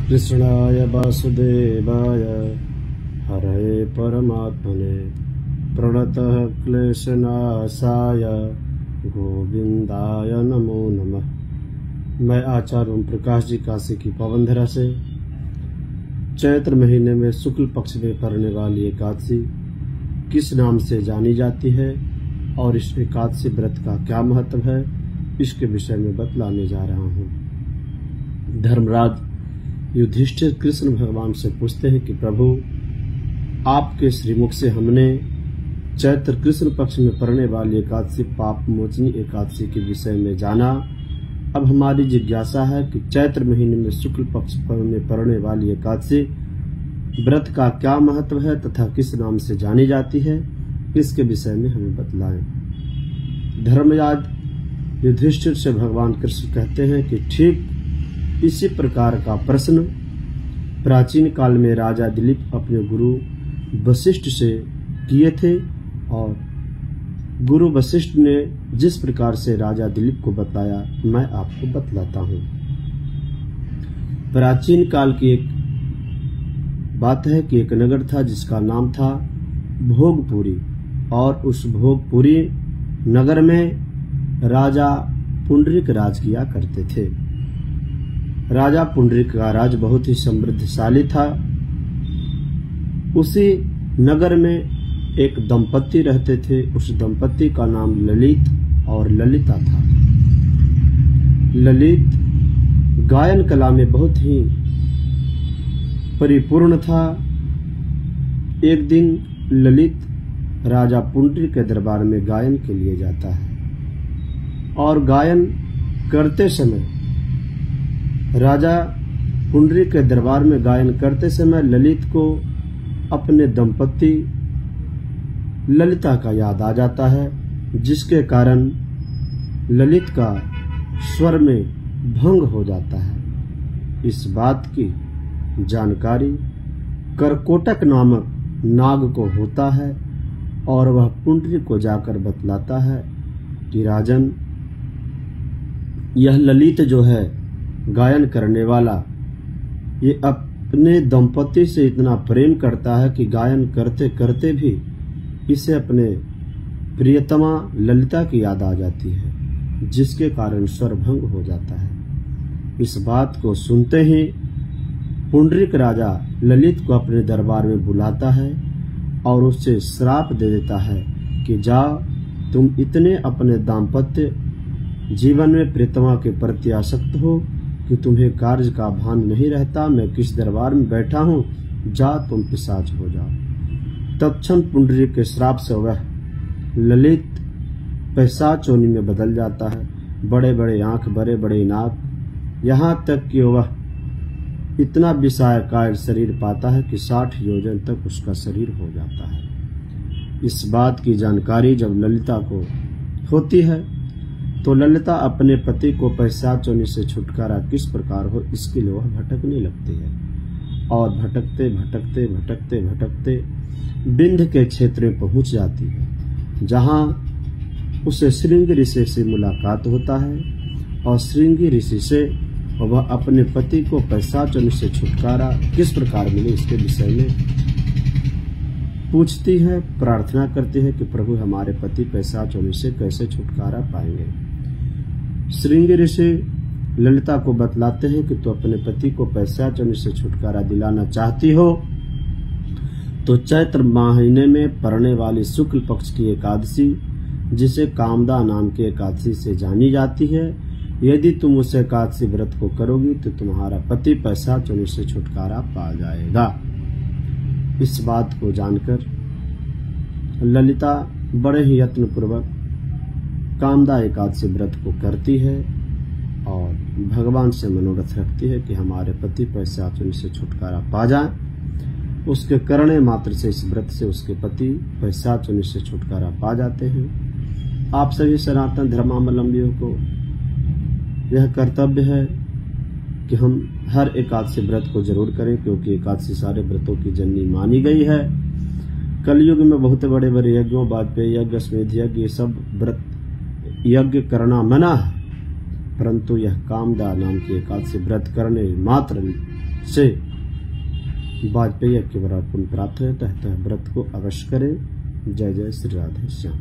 कृष्णाय वासुदेवाय हरये परमात्मने प्रणतः क्लेशनाशाय गोविंदाय नमो नमः। मैं आचार्य ओम प्रकाश जी काशी की पावन धरा से चैत्र महीने में शुक्ल पक्ष में पड़ने वाली एकादशी किस नाम से जानी जाती है और इस एकादशी व्रत का क्या महत्व है, इसके विषय में बतलाने जा रहा हूँ। धर्मराज युधिष्ठिर कृष्ण भगवान से पूछते हैं कि प्रभु, आपके श्रीमुख से हमने चैत्र कृष्ण पक्ष में पड़ने वाली एकादशी पाप मोचनी एकादशी के विषय में जाना। अब हमारी जिज्ञासा है कि चैत्र महीने में शुक्ल पक्ष में पड़ने वाली एकादशी व्रत का क्या महत्व है तथा किस नाम से जानी जाती है, इसके विषय में हमें बतलाएं। धर्मराज युधिष्ठिर से भगवान कृष्ण कहते हैं कि ठीक इसी प्रकार का प्रश्न प्राचीन काल में राजा दिलीप अपने गुरु वशिष्ठ से किए थे और गुरु वशिष्ठ ने जिस प्रकार से राजा दिलीप को बताया, मैं आपको बतलाता हूँ। प्राचीन काल की एक बात है कि एक नगर था जिसका नाम था भोगपुरी और उस भोगपुरी नगर में राजा पुंडरीक राज किया करते थे। राजा पुंडरीक का राज बहुत ही समृद्धशाली था। उसी नगर में एक दंपति रहते थे। उस दंपति का नाम ललित और ललिता था। ललित गायन कला में बहुत ही परिपूर्ण था। एक दिन ललित राजा पुंडरीक के दरबार में गायन के लिए जाता है और गायन करते समय राजा पुंडरीक के दरबार में गायन करते समय ललित को अपने दंपति ललिता का याद आ जाता है, जिसके कारण ललित का स्वर में भंग हो जाता है। इस बात की जानकारी करकोटक नामक नाग को होता है और वह पुंडरीक को जाकर बतलाता है कि राजन, यह ललित जो है गायन करने वाला, ये अपने दंपति से इतना प्रेम करता है कि गायन करते करते भी इसे अपने प्रियतमा ललिता की याद आ जाती है, जिसके कारण स्वर भंग हो जाता है। इस बात को सुनते ही पुंडरीक राजा ललित को अपने दरबार में बुलाता है और उससे श्राप दे देता है कि जाओ, तुम इतने अपने दाम्पत्य जीवन में प्रियतमा के प्रति आसक्त हो कि तुम्हें कार्य का भान नहीं रहता। मैं किस दरबार में बैठा हूँ, जा तुम पिशाच हो जाओ। तत्क्षण पुंडरीक के श्राप से वह ललित पिशाच योनि में बदल जाता है। बड़े बड़े आंख, बड़े बड़े नाक, यहाँ तक कि वह इतना विशालकाय शरीर पाता है कि 60 योजन तक उसका शरीर हो जाता है। इस बात की जानकारी जब ललिता को होती है तो ललिता अपने पति को पिशाच योनि से छुटकारा किस प्रकार हो, इसके लिए वह भटकने लगती है और भटकते भटकते भटकते भटकते विंध्य के क्षेत्र में पहुंच जाती है, जहां उसे श्रृंगी ऋषि से मुलाकात होता है और श्रृंगी ऋषि से वह अपने पति को पिशाच योनि से छुटकारा किस प्रकार मिले, इसके विषय में पूछती है, प्रार्थना करती है कि प्रभु, हमारे पति पिशाच योनि से कैसे छुटकारा पाएंगे। श्रृंगी ऋषि ललिता को बतलाते हैं कि तू अपने पति को पिशाच योनि से छुटकारा दिलाना चाहती हो तो चैत्र महीने में पड़ने वाली शुक्ल पक्ष की एकादशी, जिसे कामदा नाम की एकादशी से जानी जाती है, यदि तुम उस एकादशी व्रत को करोगी तो तुम्हारा पति पिशाच योनि से छुटकारा पा जाएगा। इस बात को जानकर ललिता बड़े ही यत्न पूर्वक कामदा एकादशी व्रत को करती है और भगवान से मनोरथ रखती है कि हमारे पति पिशाच योनि से छुटकारा पा जाए। उसके करने मात्र से, इस व्रत से उसके पति पिशाच योनि से छुटकारा पा जाते हैं। आप सभी सनातन धर्मावलंबियों को यह कर्तव्य है कि हम हर एकादशी व्रत को जरूर करें, क्योंकि एकादशी सारे व्रतों की जननी मानी गई है। कलयुग में बहुत बड़े बड़े यज्ञों, वाजपेयी यज्ञ, अश्वमेध यज्ञ, ये सब व्रत यज्ञ करना मना है, परंतु यह कामदा नाम की एकादशी व्रत करने मात्र से वाजपेयी के बराबर पुण्य प्राप्त हो जाता है। व्रत को अवश्य करें। जय जय श्री राधे श्याम।